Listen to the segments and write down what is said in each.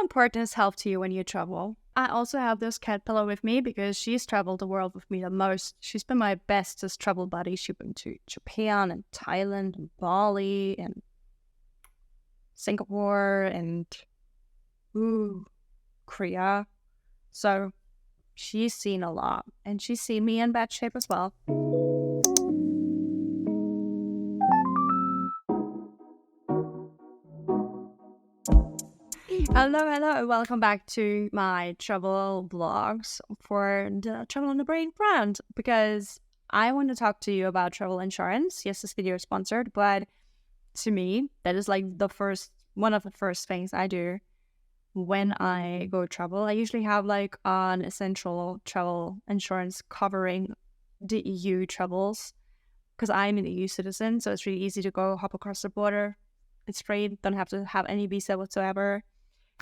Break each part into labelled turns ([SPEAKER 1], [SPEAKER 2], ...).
[SPEAKER 1] important is health to you when you travel? I also have this cat pillow with me because she's traveled the world with me the most. She's been my bestest travel buddy. She's been to Japan and Thailand and Bali and Singapore and Korea. So she's seen a lot, and she's seen me in bad shape as well. Hello, and welcome back to my travel vlogs for the Travel on the Brain brand, because I want to talk to you about travel insurance. Yes, this video is sponsored, but to me, that is like one of the first things I do when I go travel. I usually have like an essential travel insurance covering the EU travels, because I'm an EU citizen, so it's really easy to go hop across the border. It's free, don't have to have any visa whatsoever.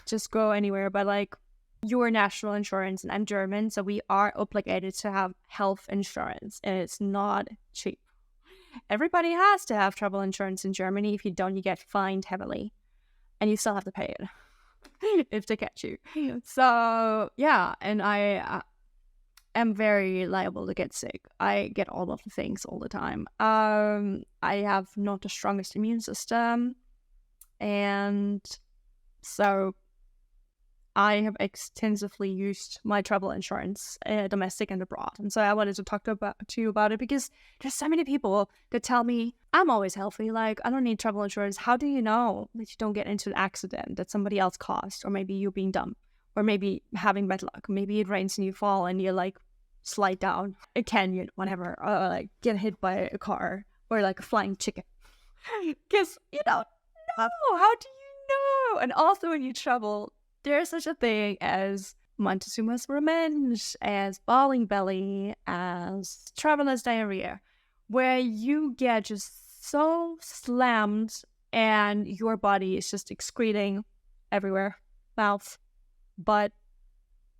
[SPEAKER 1] Just go anywhere. But like your national insurance, and I'm German, so we are obligated to have health insurance, and it's not cheap. Everybody has to have travel insurance in Germany. If you don't, you get fined heavily, and you still have to pay it if they catch you. So yeah, and I am very liable to get sick. I get all of the things all the time. I have not the strongest immune system, and so I have extensively used my travel insurance, domestic and abroad. And so I wanted to talk to you about it, because there's so many people that tell me I'm always healthy. Like, I don't need travel insurance. How do you know that you don't get into an accident that somebody else caused? Or maybe you being dumb, or maybe having bad luck. Maybe it rains and you fall and you like slide down a canyon, whatever, or like get hit by a car, or like a flying chicken. Because you don't know. How do you know? And also when you travel, there's such a thing as Montezuma's Revenge, as Balling Belly, as Traveler's Diarrhea, where you get just so slammed and your body is just excreting everywhere. Mouth, butt.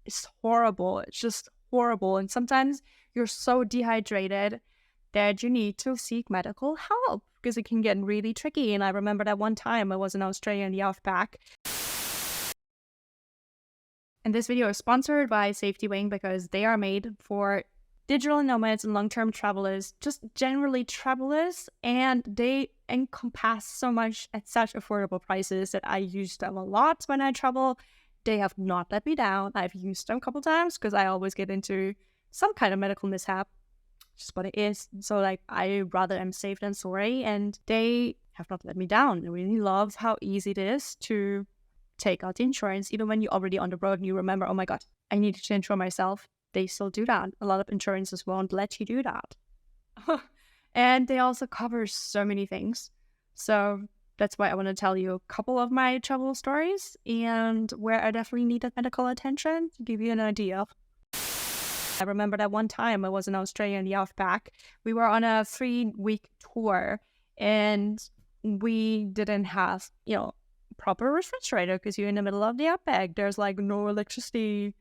[SPEAKER 1] It's horrible. It's just horrible. And sometimes you're so dehydrated that you need to seek medical help, because it can get really tricky. And I remember that one time I was in Australia in the outback. And this video is sponsored by Safety Wing, because they are made for digital nomads and long-term travelers, just generally travelers, and they encompass so much at such affordable prices that I use them a lot when I travel. They have not let me down. I've used them a couple times because I always get into some kind of medical mishap, just what it is. So like, I rather am safe than sorry, and they have not let me down. I really love how easy it is to take out the insurance, even when you're already on the road and you remember, oh my God, I need to insure myself. They still do that. A lot of insurances won't let you do that. And they also cover so many things. So that's why I want to tell you a couple of my travel stories and where I definitely needed medical attention, to give you an idea. I remember that one time I was in Australia in the outback. We were on a 3-week tour, and we didn't have, proper refrigerator, because you're in the middle of the outback. There's like no electricity,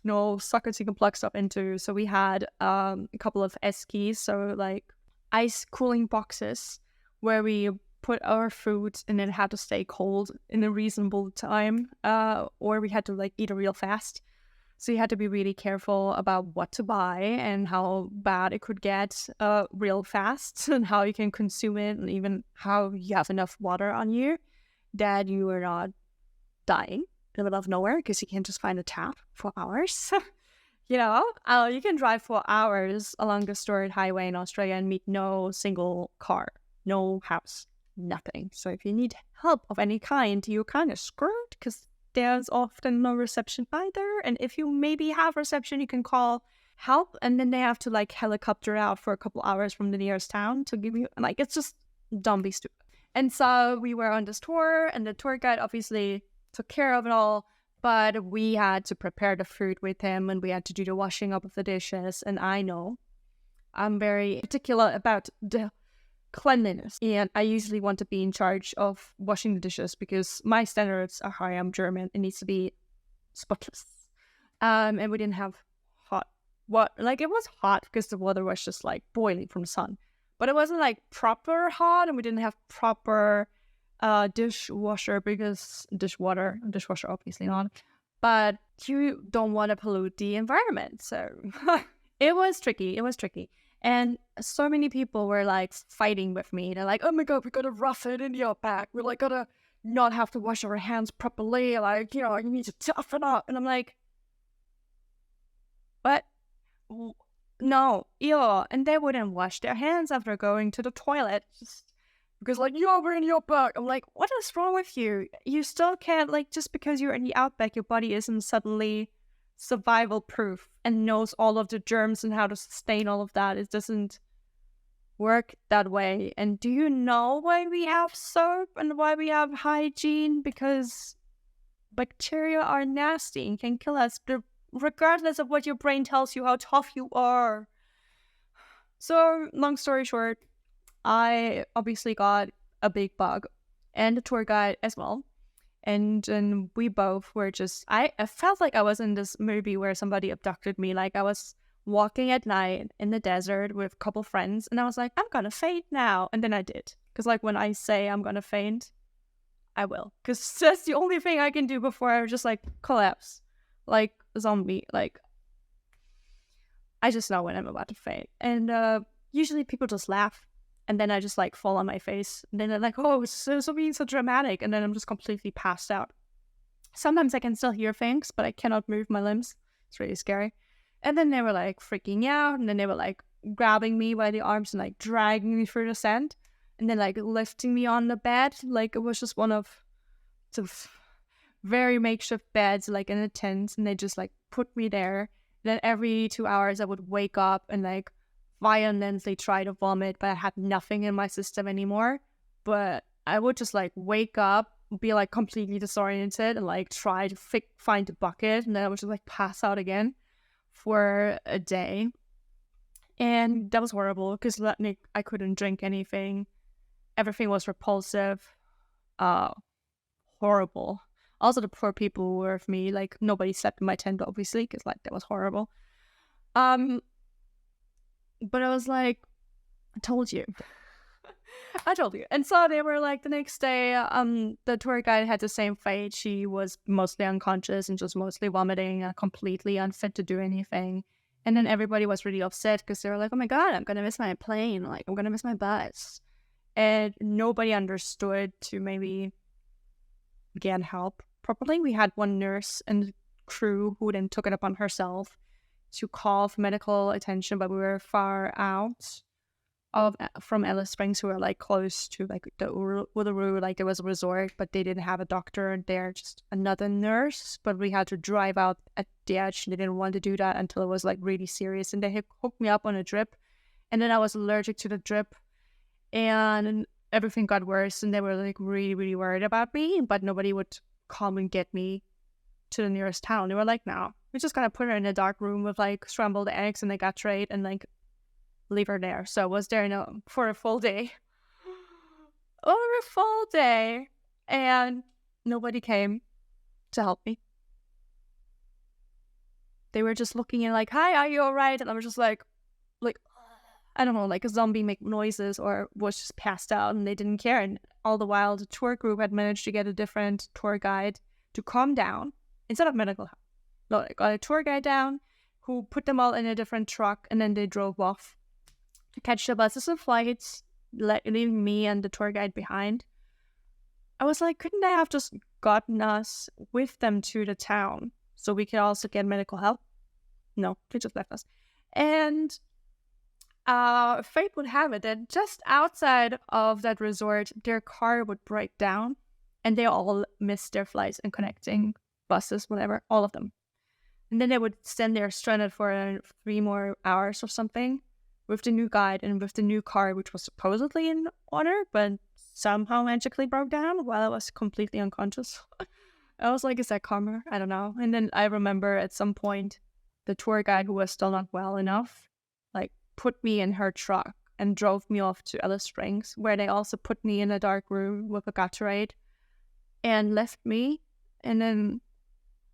[SPEAKER 1] no sockets you can plug stuff into. So we had a couple of Eskies, so like ice cooling boxes, where we put our food, and it had to stay cold in a reasonable time, or we had to like eat it real fast. So you had to be really careful about what to buy and how bad it could get real fast, and how you can consume it, and even how you have enough water on you that you are not dying in the middle of nowhere, because you can't just find a tap for hours. You can drive for hours along the Sturt Highway in Australia and meet no single car, no house, nothing. So if you need help of any kind, you're kind of screwed, because there's often no reception either. And if you maybe have reception, you can call help, and then they have to like helicopter out for a couple hours from the nearest town to give you, like, it's just don't be stupid. And so we were on this tour, and the tour guide obviously took care of it all, but we had to prepare the food with him, and we had to do the washing up of the dishes. And I know I'm very particular about the cleanliness, and I usually want to be in charge of washing the dishes, because my standards are high. I'm German. It needs to be spotless. And we didn't have hot water. Like, it was hot because the water was just like boiling from the sun. But it wasn't like proper hot, and we didn't have proper dishwasher because dishwasher obviously not, but you don't want to pollute the environment. So it was tricky. It was tricky. And so many people were like fighting with me. They're like, oh my God, we gotta rough it in the outback. We're like gotta not have to wash our hands properly. Like, you need to toughen up. And I'm like, what? No, ew. And they wouldn't wash their hands after going to the toilet. Just because, like, we're in the outback. I'm like, what is wrong with you? You still can't, like, just because you're in the outback, your body isn't suddenly survival proof and knows all of the germs and how to sustain all of that. It doesn't work that way. And do you know why we have soap and why we have hygiene? Because bacteria are nasty and can kill us, regardless of what your brain tells you how tough you are. So, long story short, I obviously got a big bug and the tour guide as well. And we both were just, I felt like I was in this movie where somebody abducted me. Like I was walking at night in the desert with a couple friends and I was like, I'm gonna faint now. And then I did. Because like when I say I'm gonna faint, I will. Because that's the only thing I can do before I just like collapse. Like a zombie. Like I just know when I'm about to faint. And usually people just laugh. And then I just like fall on my face. And then they're like, oh, it's so being so dramatic. And then I'm just completely passed out. Sometimes I can still hear things, but I cannot move my limbs. It's really scary. And then they were like freaking out. And then they were like grabbing me by the arms and like dragging me through the sand. And then like lifting me on the bed. Like it was just one of the very makeshift beds, like in a tent. And they just like put me there. Then every 2 hours I would wake up and like violently try to vomit, but I had nothing in my system anymore. But I would just like wake up, be like completely disoriented and like try to find a bucket, and then I would just like pass out again for a day. And that was horrible because I couldn't drink anything. Everything was repulsive. Horrible. Also the poor people who were with me, like nobody slept in my tent obviously because like that was horrible. But I was like, I told you. I told you. And so they were like, the next day, the tour guide had the same fate. She was mostly unconscious and just mostly vomiting and completely unfit to do anything. And then everybody was really upset because they were like, oh my God, I'm going to miss my plane. Like, I'm going to miss my bus. And nobody understood to maybe get help properly. We had one nurse and crew who then took it upon herself to call for medical attention, but we were far out from Alice Springs. We were like close to like the Uluru, like there was a resort, but they didn't have a doctor there, just another nurse. But we had to drive out at the edge. They didn't want to do that until it was like really serious, and they hooked me up on a drip, and then I was allergic to the drip, and everything got worse. And they were like really, really worried about me, but nobody would come and get me to the nearest town. They were like, no, we just gotta put her in a dark room with like scrambled eggs and a Gatorade and like leave her there. So I was there for a full day. Over a full day. And nobody came to help me. They were just looking and like, hi, are you alright? And I was just like, I don't know, like a zombie make noises or was just passed out, and they didn't care. And all the while the tour group had managed to get a different tour guide to calm down instead of medical help. No, I got a tour guide down who put them all in a different truck, and then they drove off to catch the buses and flights, leaving me and the tour guide behind. I was like, couldn't they have just gotten us with them to the town so we could also get medical help? No, they just left us. And fate would have it that just outside of that resort, their car would break down, and they all missed their flights and connecting buses, whatever, all of them. And then they would stand there stranded for 3 more hours or something with the new guide and with the new car, which was supposedly in order, but somehow magically broke down while I was completely unconscious. I was like, is that karma? I don't know. And then I remember at some point, the tour guide, who was still not well enough, like put me in her truck and drove me off to Alice Springs, where they also put me in a dark room with a Gatorade and left me. And then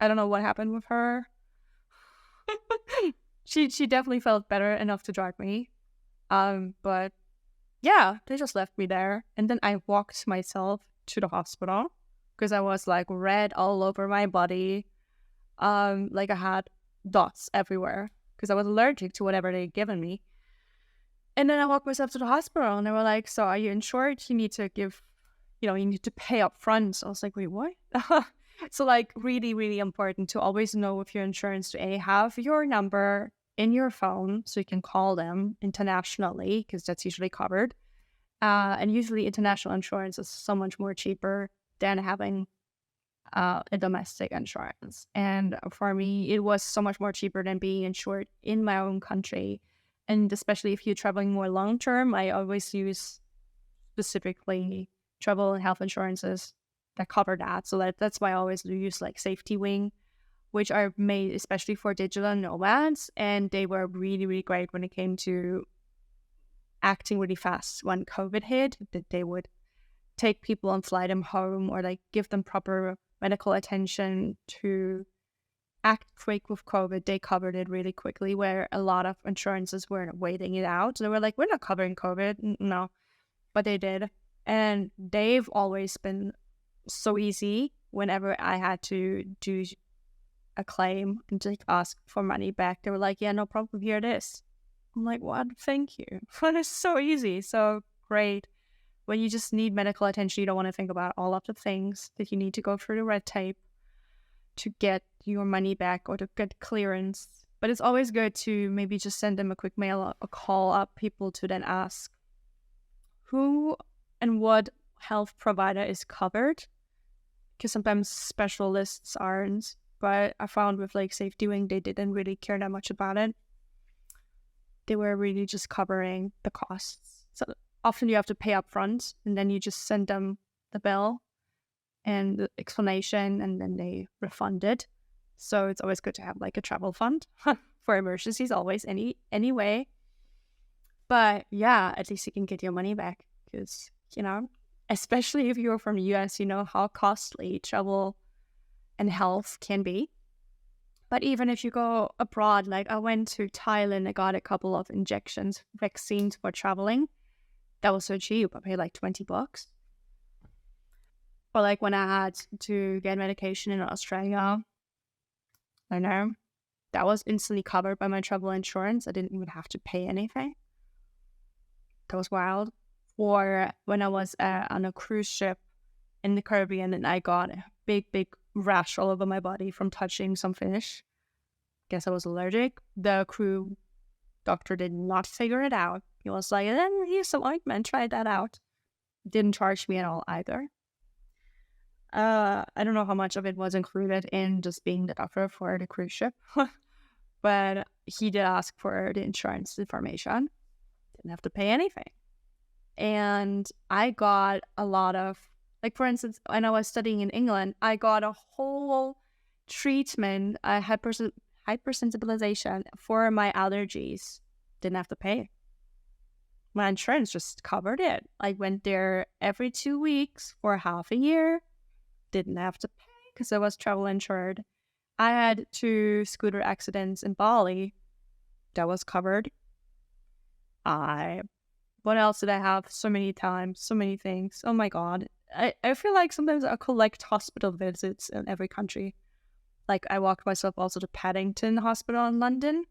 [SPEAKER 1] I don't know what happened with her. She definitely felt better enough to drive me. But yeah, they just left me there. And then I walked myself to the hospital because I was like red all over my body. Like I had dots everywhere because I was allergic to whatever they'd given me. And then I walked myself to the hospital and they were like, so are you insured? You need to give, you need to pay up front. So I was like, wait, what? So like really, really important to always know with your insurance to have your number in your phone so you can call them internationally because that's usually covered. And usually international insurance is so much more cheaper than having a domestic insurance. And for me, it was so much more cheaper than being insured in my own country. And especially if you're traveling more long term, I always use specifically travel and health insurances that cover that. So that's why I always use like Safety Wing, which are made especially for digital nomads. And they were really, really great when it came to acting really fast when COVID hit, that they would take people and fly them home or like give them proper medical attention to act quick with COVID. They covered it really quickly, where a lot of insurances were waiting it out. They were like, we're not covering COVID. No, but they did. And they've always been so easy whenever I had to do a claim and just ask for money back. They were like, yeah, no problem, here it is. I'm like, what? Thank you. But it's so easy, so great. When you just need medical attention, you don't want to think about all of the things that you need to go through the red tape to get your money back or to get clearance. But it's always good to maybe just send them a quick mail or call up people to then ask who and what health provider is covered, because sometimes specialists aren't. But I found with like Safety Wing, they didn't really care that much about it. They were really just covering the costs. So often you have to pay up front and then you just send them the bill and the explanation and then they refund it. So it's always good to have like a travel fund for emergencies, always, anyway. But yeah, at least you can get your money back because, especially if you're from the US, you know how costly travel and health can be. But even if you go abroad, like I went to Thailand, I got a couple of vaccines for traveling. That was so cheap. I paid like $20. Or like when I had to get medication in Australia, I know that was instantly covered by my travel insurance. I didn't even have to pay anything. That was wild. Or when I was on a cruise ship in the Caribbean and I got a big rash all over my body from touching some fish. Guess I was allergic. The crew doctor did not figure it out. He was like, here's some ointment, try that out. Didn't charge me at all either. I don't know how much of it was included in just being the doctor for the cruise ship. But he did ask for the insurance information. Didn't have to pay anything. And I got a lot of, like for instance, when I was studying in England, I got a whole treatment, hypersensibilization for my allergies. Didn't have to pay. My insurance just covered it. I went there every 2 weeks for half a year. Didn't have to pay because I was travel insured. I had 2 scooter accidents in Bali. That was covered. What else did I have? So many times, so many things. Oh my God. I feel like sometimes I collect hospital visits in every country. Like I walked myself also to Paddington Hospital in London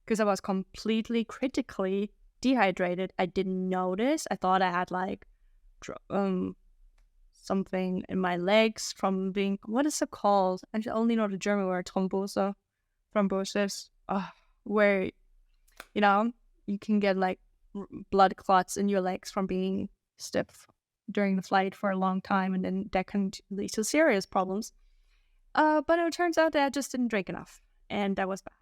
[SPEAKER 1] because I was completely critically dehydrated. I didn't notice. I thought I had like something in my legs from being, what is it called? I only know the German word, thrombosis, where, you can get like blood clots in your legs from being stiff during the flight for a long time, and then that can lead to serious problems. But it turns out that I just didn't drink enough, and that was bad.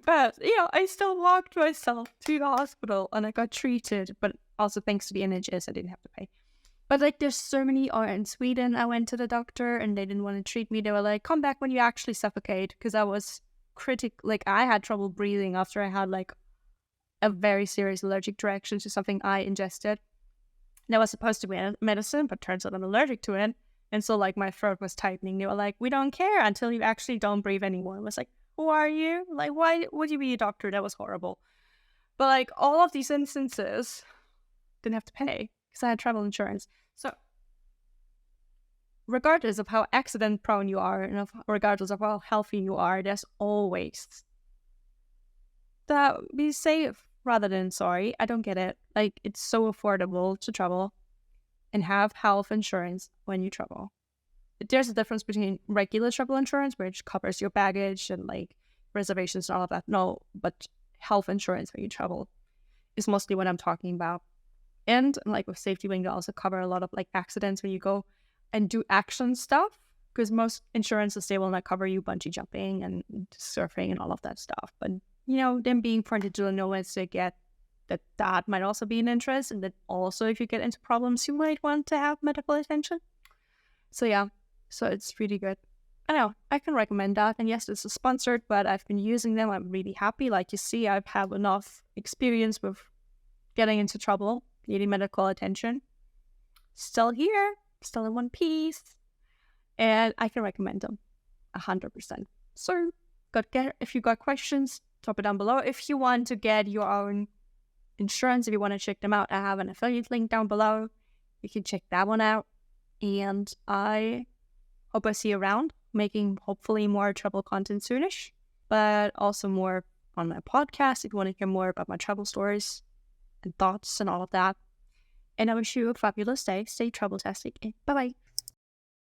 [SPEAKER 1] But, I still walked myself to the hospital, and I got treated, but also thanks to the NHS, I didn't have to pay. But, like, there's so many, in Sweden, I went to the doctor, and they didn't want to treat me. They were like, come back when you actually suffocate, because I was I had trouble breathing after I had, like, a very serious allergic reaction to something I ingested. That was supposed to be medicine, but turns out I'm allergic to it. And so, like, my throat was tightening. They were like, we don't care until you actually don't breathe anymore. I was like, who are you? Like, why would you be a doctor? That was horrible. But, all of these instances didn't have to pay because I had travel insurance. So regardless of how accident prone you are and regardless of how healthy you are, there's always that be safe rather than sorry. I don't get it. Like, it's so affordable to travel and have health insurance when you travel. There's a difference between regular travel insurance, which covers your baggage and like reservations and all of that. No, but health insurance when you travel is mostly what I'm talking about. And like with Safety Wing, they also cover a lot of like accidents when you go and do action stuff, because most insurances, they will not cover you bungee jumping and surfing and all of that stuff. But them being for digital nomads, to get that might also be an interest, and that also if you get into problems, you might want to have medical attention. So yeah, so it's really good. I know, I can recommend that. And yes, this is sponsored, but I've been using them. I'm really happy. Like you see, I've had enough experience with getting into trouble, needing medical attention. Still here, still in one piece. And I can recommend them 100%. So if you got questions, drop it down below. If you want to get your own insurance, if you want to check them out, I have an affiliate link down below. You can check that one out. And I hope I see you around, making hopefully more travel content soonish, but also more on my podcast if you want to hear more about my travel stories and thoughts and all of that. And I wish you a fabulous day. Stay travel-tastic. Bye-bye.